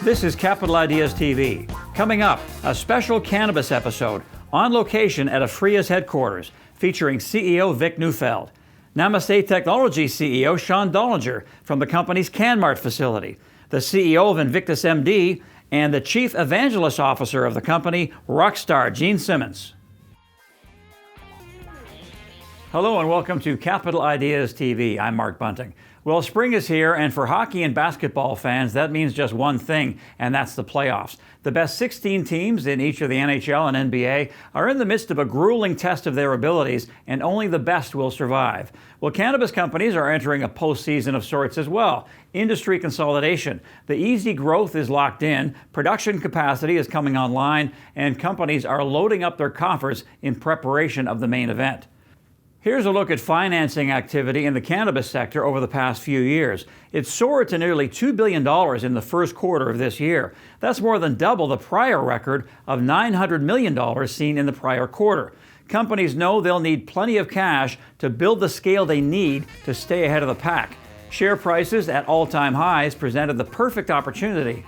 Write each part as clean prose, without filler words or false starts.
This is Capital Ideas TV. Coming up, a special cannabis episode on location at Aphria's headquarters, featuring CEO Vic Neufeld, Namaste Technologies CEO Sean Dollinger from the company's CannMart facility, the CEO of Invictus MD, and the Chief Evangelist Officer of the company, rockstar Gene Simmons. Hello and welcome to Capital Ideas TV. I'm Mark Bunting. Well, spring is here, and for hockey and basketball fans, that means just one thing, and that's the playoffs. The best 16 teams in each of the NHL and NBA are in the midst of a grueling test of their abilities, and only the best will survive. Well, cannabis companies are entering a postseason of sorts as well. Industry consolidation. The easy growth is locked in, production capacity is coming online, and companies are loading up their coffers in preparation of the main event. Here's a look at financing activity in the cannabis sector over the past few years. It soared to nearly $2 billion in the first quarter of this year. That's more than double the prior record of $900 million seen in the prior quarter. Companies know they'll need plenty of cash to build the scale they need to stay ahead of the pack. Share prices at all-time highs presented the perfect opportunity.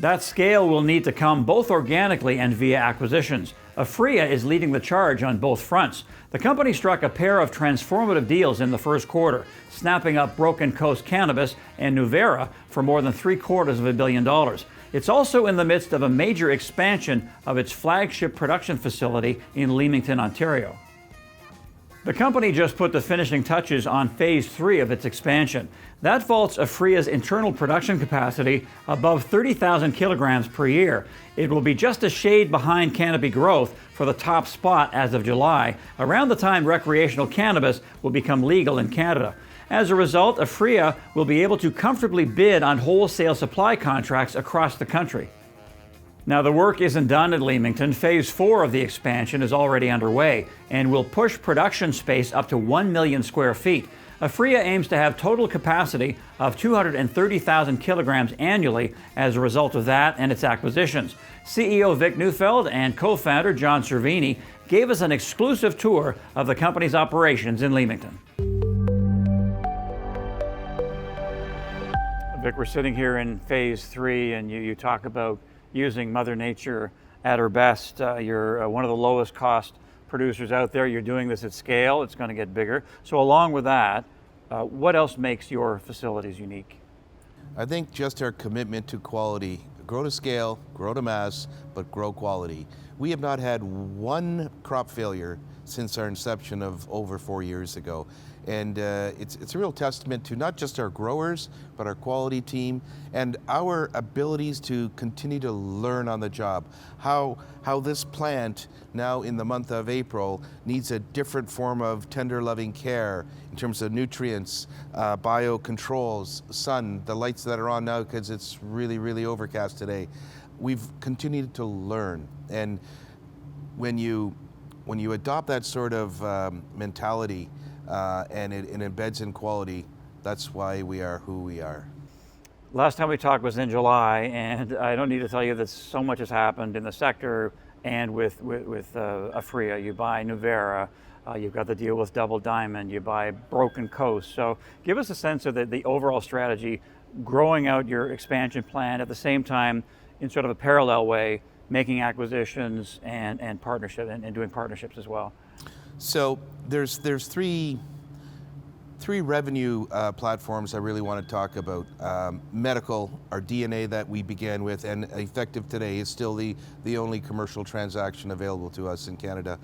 That scale will need to come both organically and via acquisitions. Aphria is leading the charge on both fronts. The company struck a pair of transformative deals in the first quarter, snapping up Broken Coast Cannabis and Nuuvera for more than $750 million. It's also in the midst of a major expansion of its flagship production facility in Leamington, Ontario. The company just put the finishing touches on Phase 3 of its expansion. That vaults Aphria's internal production capacity above 30,000 kilograms per year. It will be just a shade behind canopy growth for the top spot as of July, around the time recreational cannabis will become legal in Canada. As a result, Aphria will be able to comfortably bid on wholesale supply contracts across the country. Now, the work isn't done at Leamington. Phase 4 of the expansion is already underway and will push production space up to 1 million square feet. Apria aims to have total capacity of 230,000 kilograms annually as a result of that and its acquisitions. CEO Vic Neufeld and co-founder John Cervini gave us an exclusive tour of the company's operations in Leamington. Vic, we're sitting here in Phase 3, and you talk about using Mother Nature at her best. You're one of the lowest cost producers out there. You're doing this at scale. It's going to get bigger. So along with that, what else makes your facilities unique? I think just our commitment to quality. Grow to scale, grow to mass, but grow quality. We have not had one crop failure since our inception of over 4 years ago. And it's a real testament to not just our growers, but our quality team and our abilities to continue to learn on the job. How this plant now in the month of April needs a different form of tender loving care in terms of nutrients, biocontrols, sun, the lights that are on now because it's really, really overcast today. We've continued to learn. And when you adopt that sort of mentality, and it embeds in quality, that's why we are who we are. Last time we talked was in July, and I don't need to tell you that so much has happened in the sector and with Aphria. You buy Nuuvera, you've got the deal with Double Diamond, you buy Broken Coast. So give us a sense of the overall strategy, growing out your expansion plan at the same time in sort of a parallel way, making acquisitions and partnership and doing partnerships as well. So there's three revenue platforms I really want to talk about. Medical, our DNA that we began with, and effective today is still the only commercial transaction available to us in Canada.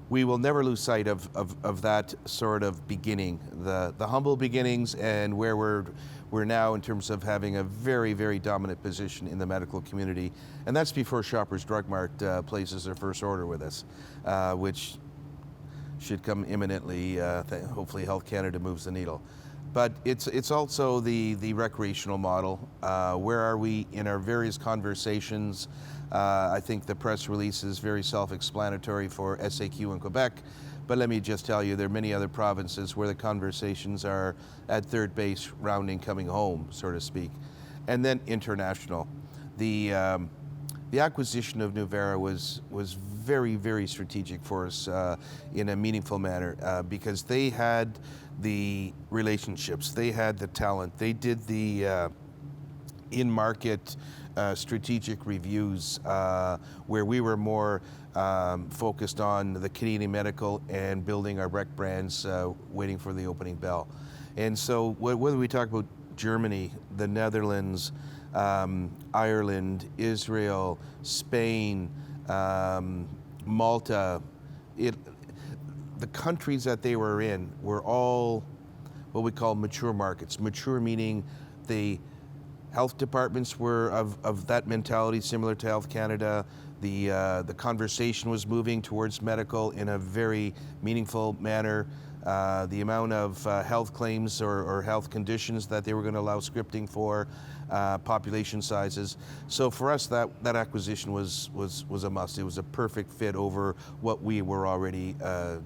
We will never lose sight of that sort of beginning, the humble beginnings, and where we're now in terms of having a very, very dominant position in the medical community. And that's before Shoppers Drug Mart places their first order with us, which should come imminently. Hopefully Health Canada moves the needle. But it's also the recreational model. Where are we in our various conversations? I think the press release is very self-explanatory for SAQ in Quebec, but let me just tell you, there are many other provinces where the conversations are at third base, rounding, coming home, so to speak. And then international. The acquisition of Nuuvera was very, very strategic for us in a meaningful manner because they had the relationships, they had the talent, they did the in-market strategic reviews where we were more focused on the Canadian medical and building our rec brands, waiting for the opening bell. And so whether we talk about Germany, the Netherlands, Ireland, Israel, Spain, Malta, the countries that they were in were all what we call mature markets. Mature meaning the health departments were of that mentality, similar to Health Canada. The conversation was moving towards medical in a very meaningful manner. The amount of health claims or health conditions that they were going to allow scripting for, population sizes. So for us, that acquisition was a must. It was a perfect fit over what we were already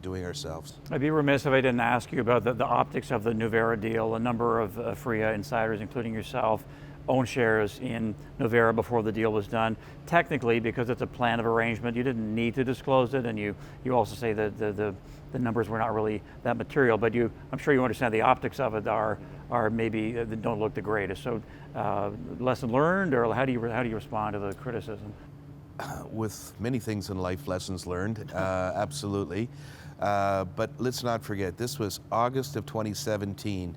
doing ourselves. I'd be remiss if I didn't ask you about the optics of the Nuuvera deal. A number of Aphria insiders, including yourself, own shares in Nuuvera before the deal was done. Technically, because it's a plan of arrangement, you didn't need to disclose it, and you also say that the numbers were not really that material, but I'm sure you understand the optics of it are maybe don't look the greatest. So lesson learned, or how do you respond to the criticism? With many things in life, lessons learned, absolutely. But let's not forget, this was August of 2017.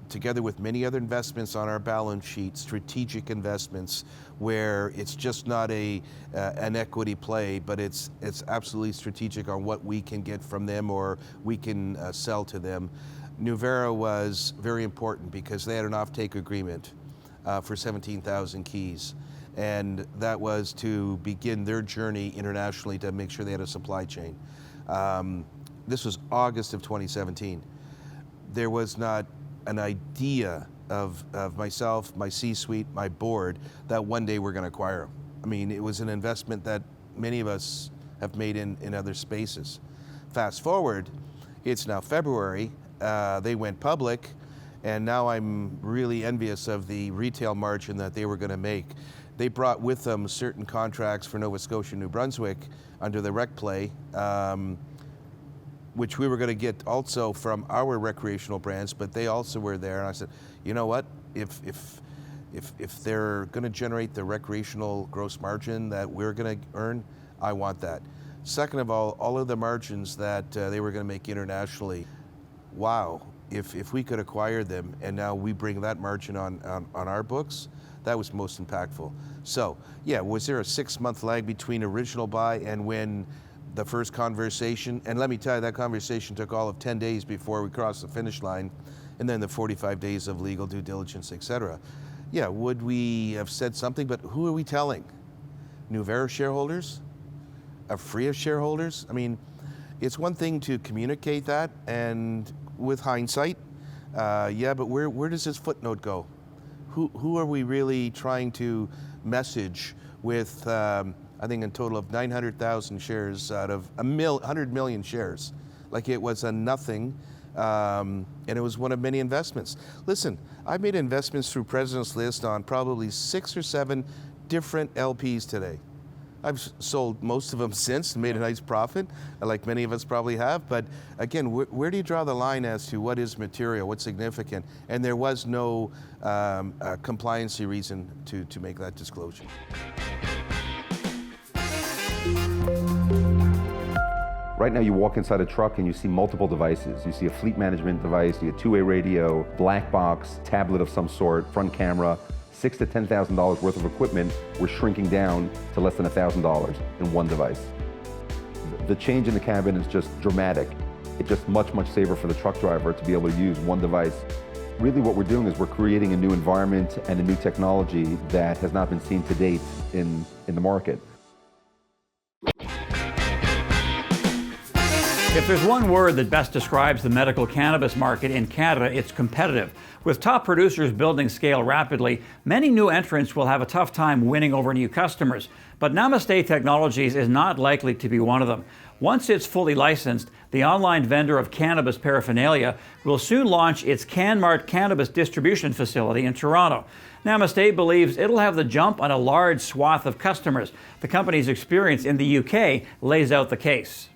Together with many other investments on our balance sheet, strategic investments, where it's just not an equity play, but it's absolutely strategic on what we can get from them or we can sell to them. Nuuvera was very important because they had an offtake agreement for 17,000 keys. And that was to begin their journey internationally to make sure they had a supply chain. This was August of 2017. There was not an idea of myself, my C-suite, my board, that one day we're going to acquire them. I mean, it was an investment that many of us have made in other spaces. Fast forward, it's now February, they went public, and now I'm really envious of the retail margin that they were going to make. They brought with them certain contracts for Nova Scotia, New Brunswick under the rec play, which we were going to get also from our recreational brands, but they also were there. And I said, you know what? If they're going to generate the recreational gross margin that we're going to earn, I want that. Second of all of the margins that they were going to make internationally, wow, if we could acquire them and now we bring that margin on our books, that was most impactful. So yeah, was there a 6-month lag between original buy and when the first conversation? And let me tell you, that conversation took all of 10 days before we crossed the finish line, and then the 45 days of legal due diligence, etc. Yeah, would we have said something, but who are we telling? Nuuvera shareholders? Aphria shareholders? I mean, it's one thing to communicate that, and with hindsight, yeah, but where does this footnote go? Who are we really trying to message with, I think in total of 900,000 shares out of 100 million shares. Like it was a nothing, and it was one of many investments. Listen, I've made investments through President's List on probably 6 or 7 different LPs today. I've sold most of them since and made a nice profit, like many of us probably have. But again, where do you draw the line as to what is material, what's significant? And there was no compliancy reason to make that disclosure. Right now you walk inside a truck and you see multiple devices. You see a fleet management device, you get two-way radio, black box, tablet of some sort, front camera, $6,000 to $10,000 worth of equipment. We're shrinking down to less than $1,000 in one device. The change in the cabin is just dramatic. It's just much, much safer for the truck driver to be able to use one device. Really what we're doing is we're creating a new environment and a new technology that has not been seen to date in the market. If there's one word that best describes the medical cannabis market in Canada, it's competitive. With top producers building scale rapidly, many new entrants will have a tough time winning over new customers. But Namaste Technologies is not likely to be one of them. Once it's fully licensed, the online vendor of cannabis paraphernalia will soon launch its CannMart cannabis distribution facility in Toronto. Namaste believes it'll have the jump on a large swath of customers. The company's experience in the UK lays out the case.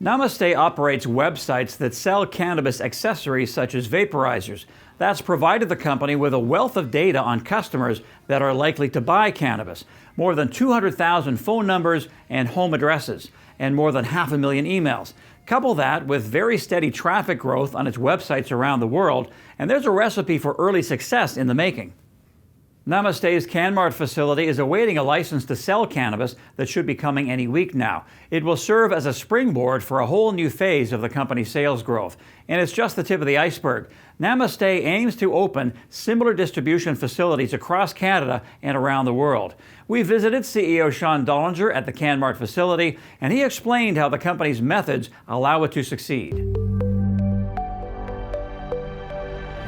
Namaste operates websites that sell cannabis accessories such as vaporizers. That's provided the company with a wealth of data on customers that are likely to buy cannabis. More than 200,000 phone numbers and home addresses, and more than 500,000 emails. Couple that with very steady traffic growth on its websites around the world, and there's a recipe for early success in the making. Namaste's CannMart facility is awaiting a license to sell cannabis that should be coming any week now. It will serve as a springboard for a whole new phase of the company's sales growth. And it's just the tip of the iceberg. Namaste aims to open similar distribution facilities across Canada and around the world. We visited CEO Sean Dollinger at the CannMart facility, and he explained how the company's methods allow it to succeed.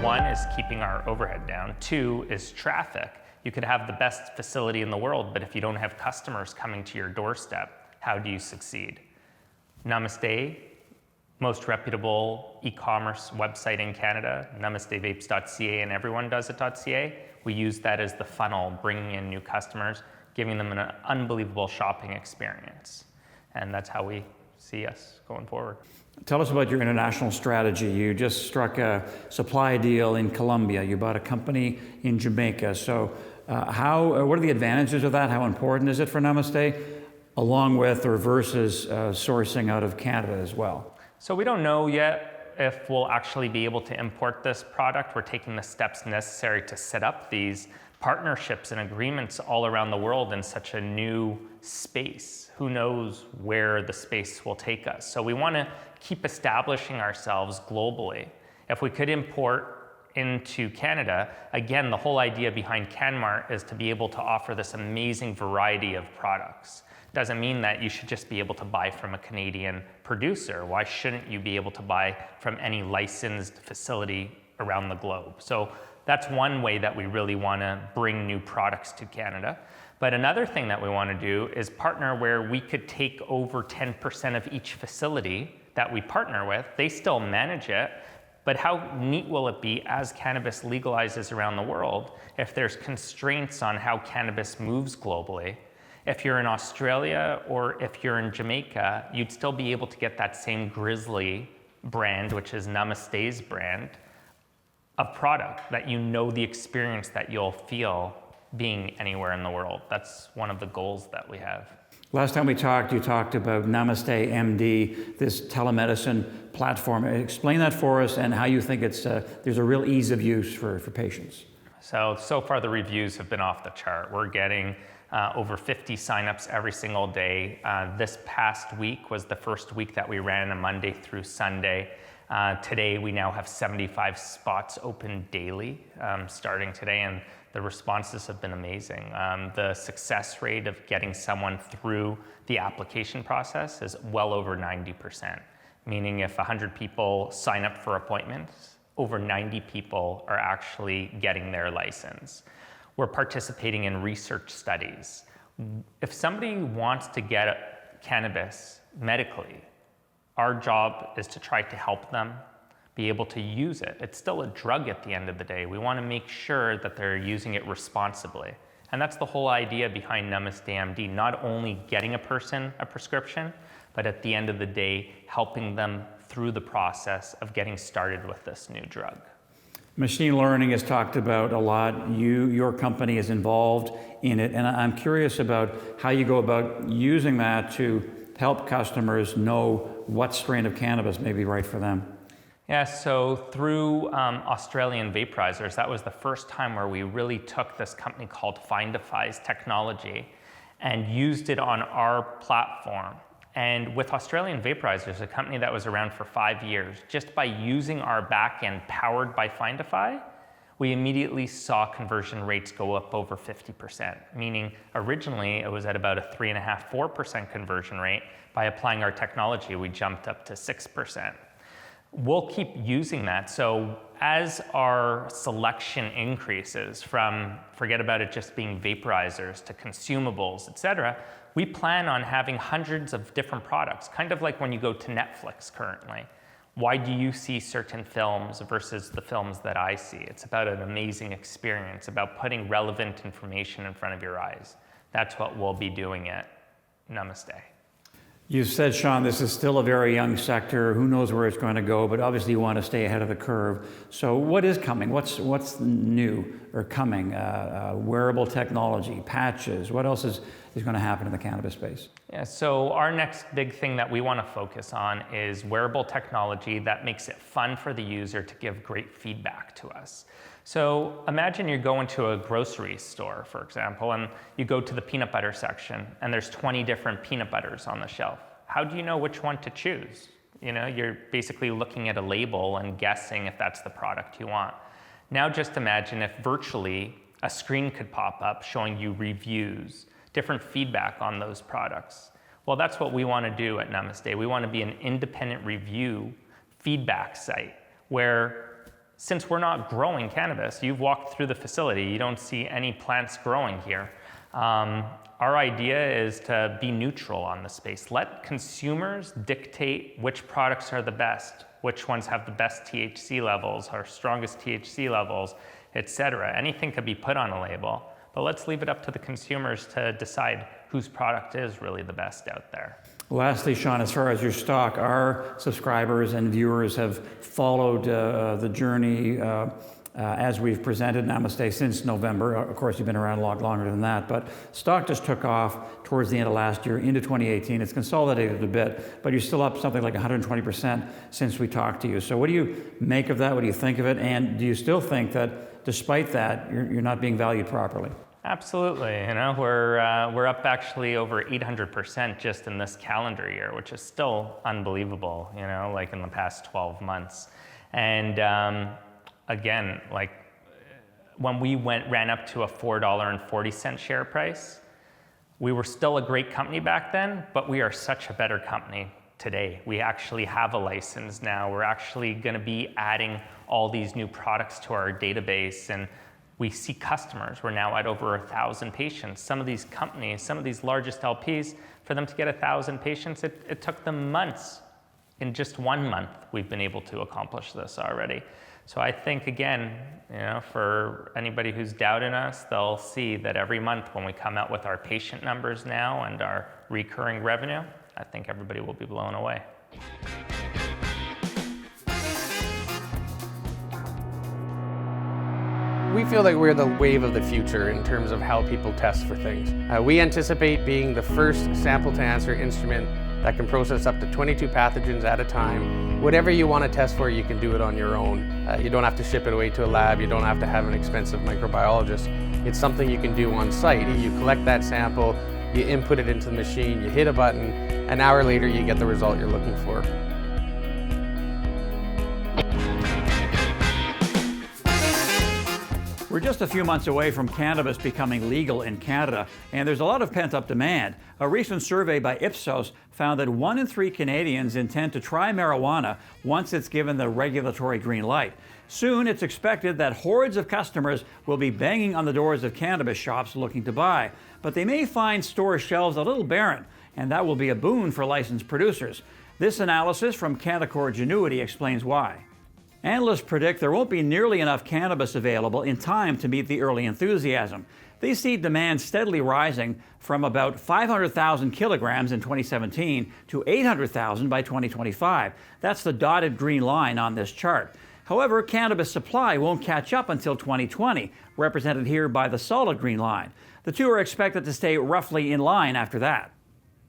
One is keeping our overhead down. Two is traffic. You could have the best facility in the world, but if you don't have customers coming to your doorstep, how do you succeed? Namaste, most reputable e-commerce website in Canada, namastevapes.ca and everyonedoesit.ca. We use that as the funnel, bringing in new customers, giving them an unbelievable shopping experience. And that's how we see us going forward. Tell us about your international strategy. You just struck a supply deal in Colombia. You bought a company in Jamaica. So what are the advantages of that? How important is it for Namaste, along with or versus sourcing out of Canada as well? So we don't know yet if we'll actually be able to import this product. We're taking the steps necessary to set up these partnerships and agreements all around the world in such a new space. Who knows where the space will take us? So we want to keep establishing ourselves globally. If we could import into Canada, again, the whole idea behind CannMart is to be able to offer this amazing variety of products. Doesn't mean that you should just be able to buy from a Canadian producer. Why shouldn't you be able to buy from any licensed facility around the globe? So that's one way that we really want to bring new products to Canada. But another thing that we want to do is partner where we could take over 10% of each facility that we partner with. They still manage it, but how neat will it be as cannabis legalizes around the world if there's constraints on how cannabis moves globally? If you're in Australia or if you're in Jamaica, you'd still be able to get that same Grizzly brand, which is Namaste's brand, of product that you know the experience that you'll feel being anywhere in the world. That's one of the goals that we have. Last time we talked, you talked about Namaste MD, this telemedicine platform. Explain that for us and how you think there's a real ease of use for patients. So far the reviews have been off the chart. We're getting over 50 signups every single day. This past week was the first week that we ran a Monday through Sunday. Today we now have 75 spots open daily starting today, and the responses have been amazing. The success rate of getting someone through the application process is well over 90%, meaning if 100 people sign up for appointments, over 90 people are actually getting their license. We're participating in research studies. If somebody wants to get cannabis medically, our job is to try to help them be able to use it. It's still a drug at the end of the day. We want to make sure that they're using it responsibly. And that's the whole idea behind Namaste MD, not only getting a person a prescription, but at the end of the day, helping them through the process of getting started with this new drug. Machine learning is talked about a lot. Your company is involved in it, and I'm curious about how you go about using that to help customers know what strain of cannabis may be right for them. Yeah, so through Australian vaporizers, that was the first time where we really took this company called Findify's technology and used it on our platform. And with Australian vaporizers, a company that was around for 5 years, just by using our backend powered by Findify, we immediately saw conversion rates go up over 50%, meaning originally it was at about a 3.5–4% conversion rate. By applying our technology, we jumped up to 6%. We'll keep using that. So as our selection increases from, forget about it just being vaporizers to consumables, et cetera, we plan on having hundreds of different products, kind of like when you go to Netflix currently. Why do you see certain films versus the films that I see? It's about an amazing experience, about putting relevant information in front of your eyes. That's what we'll be doing at Namaste. You said, Sean, this is still a very young sector. Who knows where it's going to go, but obviously you want to stay ahead of the curve. So what is coming? What's new or coming? Wearable technology, patches, what else is going to happen in the cannabis space? Yeah, so our next big thing that we want to focus on is wearable technology that makes it fun for the user to give great feedback to us. So imagine you're going to a grocery store, for example, and you go to the peanut butter section and there's 20 different peanut butters on the shelf. How do you know which one to choose? You know, you're basically looking at a label and guessing if that's the product you want. Now just imagine if virtually a screen could pop up showing you reviews, different feedback on those products. Well, that's what we want to do at Namaste. We want to be an independent review feedback site where, since we're not growing cannabis, you've walked through the facility, you don't see any plants growing here. Our idea is to be neutral on the space. Let consumers dictate which products are the best, which ones have the best THC levels, our strongest THC levels, etc. Anything could be put on a label, but let's leave it up to the consumers to decide whose product is really the best out there. Lastly, Sean, as far as your stock, our subscribers and viewers have followed the journey as we've presented Namaste since November. Of course, you've been around a lot longer than that, but stock just took off towards the end of last year into 2018. It's consolidated a bit, but you're still up something like 120% since we talked to you. So what do you make of that? What do you think of it? And do you still think that despite that, you're not being valued properly? Absolutely. You know, we're up actually over 800% just in this calendar year, which is still unbelievable, you know, like in the past 12 months. And again, like when we ran up to a $4.40 share price, we were still a great company back then, but we are such a better company today. We actually have a license now. We're actually going to be adding all these new products to our database, and we see customers. We're now at over 1,000 patients. Some of these companies, some of these largest LPs, for them to get 1,000 patients, it took them months. In just 1 month, we've been able to accomplish this already. So I think, again, you know, for anybody who's doubting us, they'll see that every month when we come out with our patient numbers now and our recurring revenue, I think everybody will be blown away. We feel like we're the wave of the future in terms of how people test for things. We anticipate being the first sample-to-answer instrument that can process up to 22 pathogens at a time. Whatever you want to test for, you can do it on your own. You don't have to ship it away to a lab. You don't have to have an expensive microbiologist. It's something you can do on site. You collect that sample, you input it into the machine, you hit a button, an hour later you get the result you're looking for. We're just a few months away from cannabis becoming legal in Canada, and there's a lot of pent-up demand. A recent survey by Ipsos found that 1 in 3 Canadians intend to try marijuana once it's given the regulatory green light. Soon, it's expected that hordes of customers will be banging on the doors of cannabis shops looking to buy, but they may find store shelves a little barren, and that will be a boon for licensed producers. This analysis from Canaccord Genuity explains why. Analysts predict there won't be nearly enough cannabis available in time to meet the early enthusiasm. They see demand steadily rising from about 500,000 kilograms in 2017 to 800,000 by 2025. That's the dotted green line on this chart. However, cannabis supply won't catch up until 2020, represented here by the solid green line. The two are expected to stay roughly in line after that.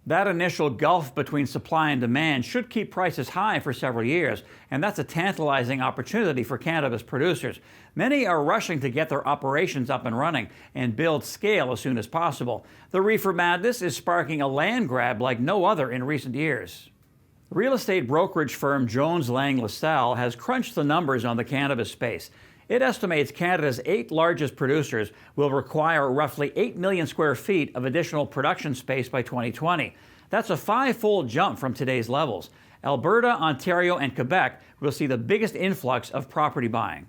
That initial gulf between supply and demand should keep prices high for several years, and that's a tantalizing opportunity for cannabis producers. Many are rushing to get their operations up and running and build scale as soon as possible. The reefer madness is sparking a land grab like no other in recent years. Real estate brokerage firm Jones Lang LaSalle has crunched the numbers on the cannabis space. It estimates Canada's 8 largest producers will require roughly 8 million square feet of additional production space by 2020. That's a 5-fold jump from today's levels. Alberta, Ontario, and Quebec will see the biggest influx of property buying.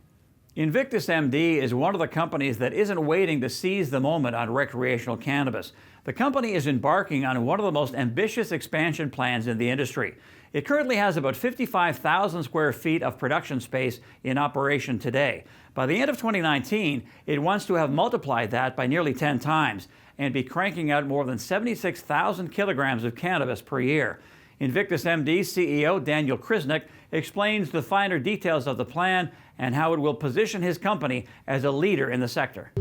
Invictus MD is one of the companies that isn't waiting to seize the moment on recreational cannabis. The company is embarking on one of the most ambitious expansion plans in the industry. It currently has about 55,000 square feet of production space in operation today. By the end of 2019, it wants to have multiplied that by nearly 10 times and be cranking out more than 76,000 kilograms of cannabis per year. Invictus MD CEO Daniel Kriznic explains the finer details of the plan and how it will position his company as a leader in the sector.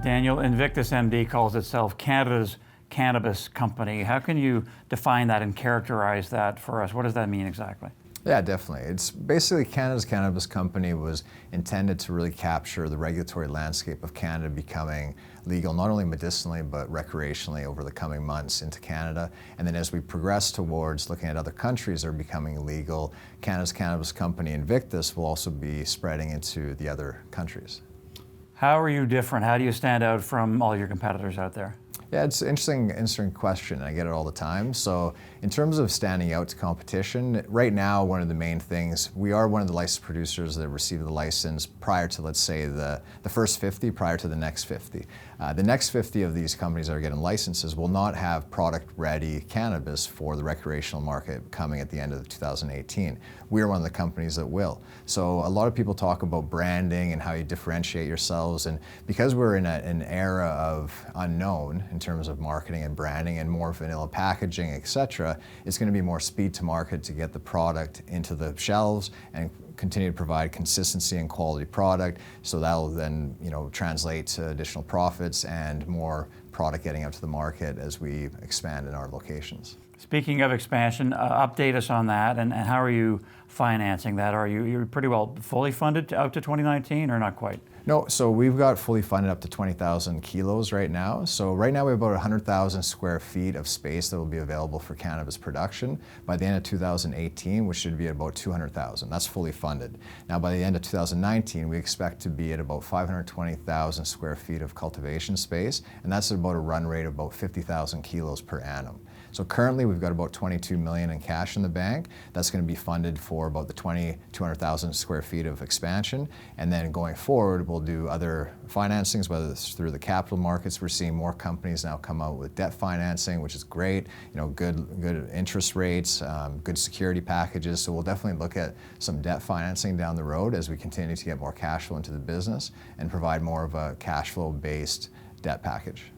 Daniel, Invictus MD calls itself Canada's cannabis company. How can you define that and characterize that for us? What does that mean exactly? Yeah, definitely. It's basically Canada's cannabis company was intended to really capture the regulatory landscape of Canada becoming legal, not only medicinally, but recreationally over the coming months into Canada. And then as we progress towards looking at other countries that are becoming legal, Canada's cannabis company Invictus will also be spreading into the other countries. How are you different? How do you stand out from all your competitors out there? Yeah, it's an interesting question. I get it all the time. So in terms of standing out to competition, right now, one of the main things, we are one of the licensed producers that received the license prior to, let's say, the first 50, prior to the next 50. The next 50 of these companies that are getting licenses will not have product-ready cannabis for the recreational market coming at the end of 2018. We are one of the companies that will. So a lot of people talk about branding and how you differentiate yourselves, and because we're in an era of unknown in terms of marketing and branding and more vanilla packaging, etc., it's going to be more speed to market to get the product into the shelves and continue to provide consistency and quality product, so that'll then translate to additional profits and more product getting out to the market as we expand in our locations. Speaking of expansion, update us on that, and how are you financing that? You're pretty well fully funded out to 2019 or not quite? No, so we've got fully funded up to 20,000 kilos right now. So right now we have about 100,000 square feet of space that will be available for cannabis production. By the end of 2018, which should be at about 200,000. That's fully funded. Now by the end of 2019, we expect to be at about 520,000 square feet of cultivation space, and that's about a run rate of about 50,000 kilos per annum. So currently we've got about $22 million in cash in the bank. That's going to be funded for about the 200,000 square feet of expansion. And then going forward, we'll do other financings, whether it's through the capital markets. We're seeing more companies now come out with debt financing, which is great. Good interest rates, good security packages. So we'll definitely look at some debt financing down the road as we continue to get more cash flow into the business and provide more of a cash flow based debt package.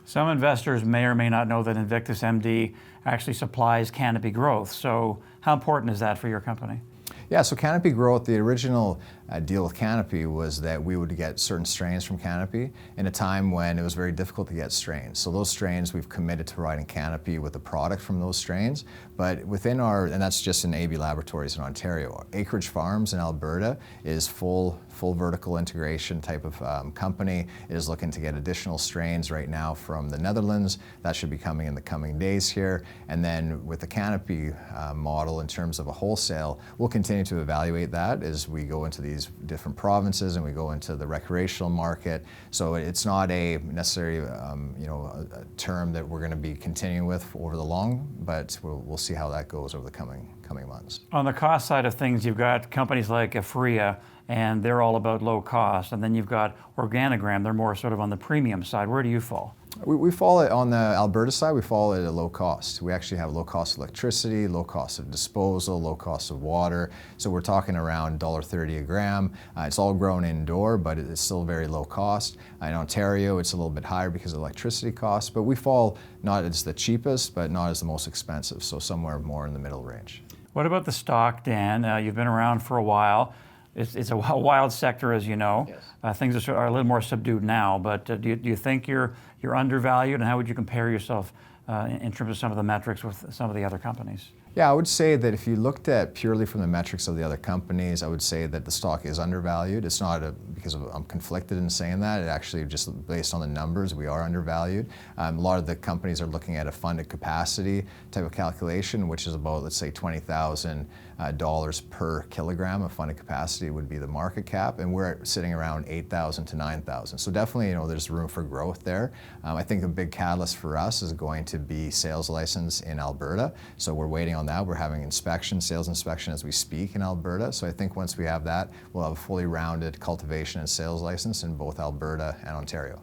Some investors may or may not know that Invictus MD actually supplies Canopy Growth. So how important is that for your company? Yeah, so Canopy Growth, the original deal with Canopy was that we would get certain strains from Canopy in a time when it was very difficult to get strains. So those strains, we've committed to providing Canopy with a product from those strains. But within and that's just in AB Laboratories in Ontario. Acreage Farms in Alberta is full vertical integration type of company. It is looking to get additional strains right now from the Netherlands. That should be coming in the coming days here. And then with the Canopy model in terms of a wholesale, we'll continue to evaluate that as we go into these different provinces and we go into the recreational market. So it's not a necessary a term that we're going to be continuing with over the long, but we'll see how that goes over the coming months. On the cost side of things, you've got companies like Aphria, and they're all about low cost. And then you've got Organigram, they're more sort of on the premium side. Where do you fall? We fall on the Alberta side, we fall at a low cost. We actually have low cost electricity, low cost of disposal, low cost of water. So we're talking around $1.30 a gram. It's all grown indoor, but it's still very low cost. In Ontario, it's a little bit higher because of electricity costs, but we fall not as the cheapest, but not as the most expensive. So somewhere more in the middle range. What about the stock, Dan? You've been around for a while. It's a wild sector, as you know. Yes. Things are a little more subdued now, but do you think you're undervalued, and how would you compare yourself in terms of some of the metrics with some of the other companies? Yeah, I would say that if you looked at purely from the metrics of the other companies, I would say that the stock is undervalued. It's not because I'm conflicted in saying that. It actually just based on the numbers, we are undervalued. A lot of the companies are looking at a funded capacity type of calculation, which is about, let's say, 20,000 dollars per kilogram of funded capacity would be the market cap, and we're sitting around 8,000 to 9,000. So definitely, there's room for growth there. I think a big catalyst for us is going to be sales license in Alberta. So we're waiting on that. We're having sales inspection as we speak in Alberta. So I think once we have that, we'll have a fully rounded cultivation and sales license in both Alberta and Ontario.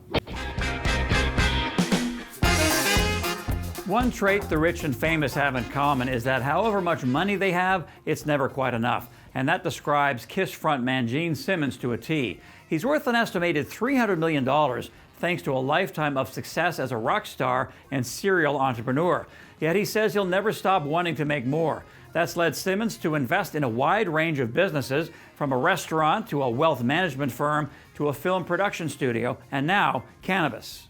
One trait the rich and famous have in common is that however much money they have, it's never quite enough. And that describes KISS frontman Gene Simmons to a T. He's worth an estimated $300 million thanks to a lifetime of success as a rock star and serial entrepreneur. Yet he says he'll never stop wanting to make more. That's led Simmons to invest in a wide range of businesses, from a restaurant to a wealth management firm to a film production studio, and now Cannabis.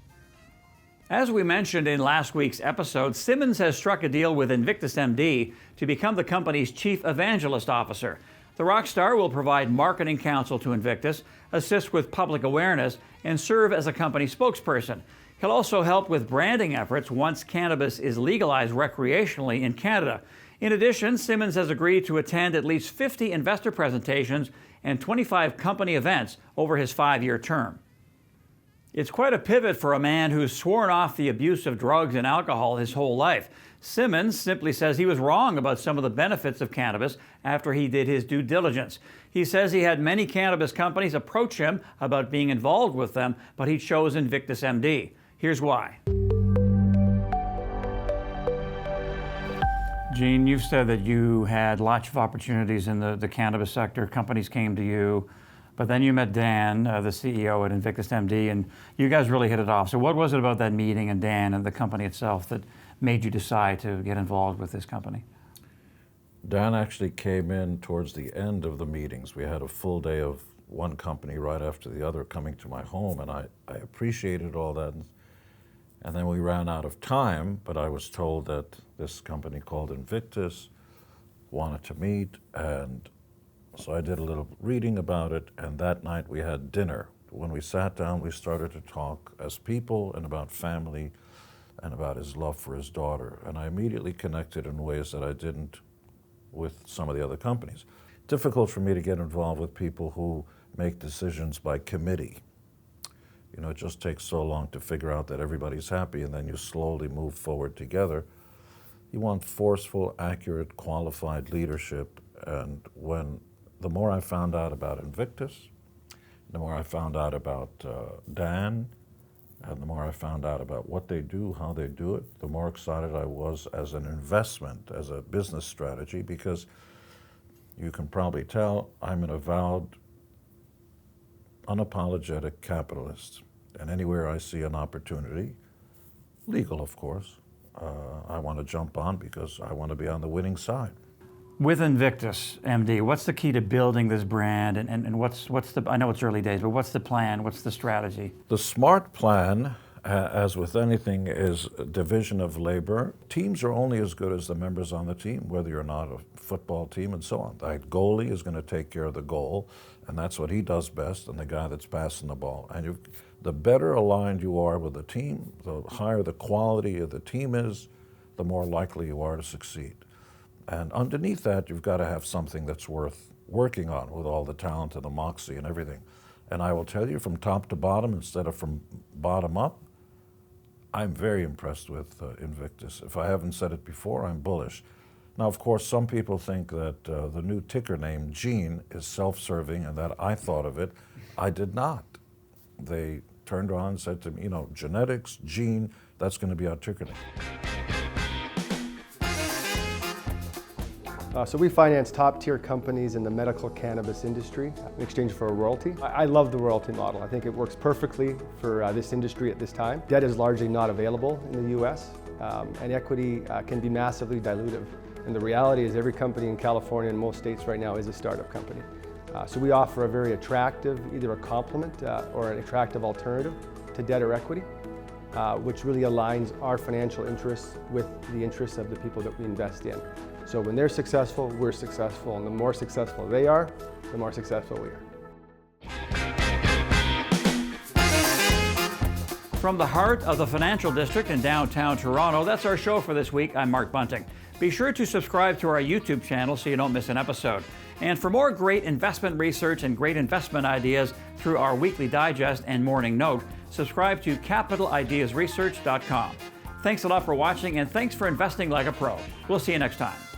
As we mentioned in last week's episode, Simmons has struck a deal with Invictus MD to become the company's Chief Evangelist Officer. The rock star will provide marketing counsel to Invictus, assist with public awareness, and serve as a company spokesperson. He'll also help with branding efforts once cannabis is legalized recreationally in Canada. In addition, Simmons has agreed to attend at least 50 investor presentations and 25 company events over his 5-year term. It's quite a pivot for a man who's sworn off the abuse of drugs and alcohol his whole life. Simmons simply says he was wrong about some of the benefits of cannabis after he did his due diligence. He says he had many cannabis companies approach him about being involved with them, but he chose Invictus MD. Here's why. Gene, you've said that you had lots of opportunities in the cannabis sector. Companies came to you. But then you met Dan, the CEO at Invictus MD, and you guys really hit it off. So what was it about that meeting and Dan and the company itself that made you decide to get involved with this company? Dan actually came in towards the end of the meetings. We had a full day of one company right after the other coming to my home, and I appreciated all that. And then we ran out of time, but I was told that this company called Invictus wanted to meet, and so I did a little reading about it, and that night we had dinner. When we sat down, we started to talk as people and about family and about his love for his daughter. And I immediately connected in ways that I didn't with some of the other companies. Difficult for me to get involved with people who make decisions by committee. It just takes so long to figure out that everybody's happy, and then you slowly move forward together. You want forceful, accurate, qualified leadership, and the more I found out about Invictus, the more I found out about Dan, and the more I found out about what they do, how they do it, the more excited I was as an investment, as a business strategy, because you can probably tell I'm an avowed, unapologetic capitalist. And anywhere I see an opportunity, legal of course, I want to jump on because I want to be on the winning side. With Invictus MD, what's the key to building this brand, and what's the, I know it's early days, but what's the plan, what's the strategy? The smart plan, as with anything, is division of labor. Teams are only as good as the members on the team, whether you're not a football team and so on. The goalie is going to take care of the goal, and that's what he does best, and the guy that's passing the ball. And the better aligned you are with the team, the higher the quality of the team is, the more likely you are to succeed. And underneath that, you've got to have something that's worth working on with all the talent and the moxie and everything. And I will tell you, from top to bottom instead of from bottom up, I'm very impressed with Invictus. If I haven't said it before, I'm bullish. Now, of course, some people think that the new ticker name, Gene, is self-serving and that I thought of it. I did not. They turned around and said to me, genetics, Gene, that's going to be our ticker name. So we finance top-tier companies in the medical cannabis industry in exchange for a royalty. I love the royalty model. I think it works perfectly for this industry at this time. Debt is largely not available in the U.S., and equity can be massively dilutive. And the reality is every company in California and most states right now is a startup company. So we offer a very attractive, either a complement or an attractive alternative to debt or equity, which really aligns our financial interests with the interests of the people that we invest in. So when they're successful, we're successful, and the more successful they are, the more successful we are. From the heart of the financial district in downtown Toronto, that's our show for this week. I'm Mark Bunting. Be sure to subscribe to our YouTube channel so you don't miss an episode. And for more great investment research and great investment ideas through our weekly digest and morning note, subscribe to capitalideasresearch.com. Thanks a lot for watching, and thanks for investing like a pro. We'll see you next time.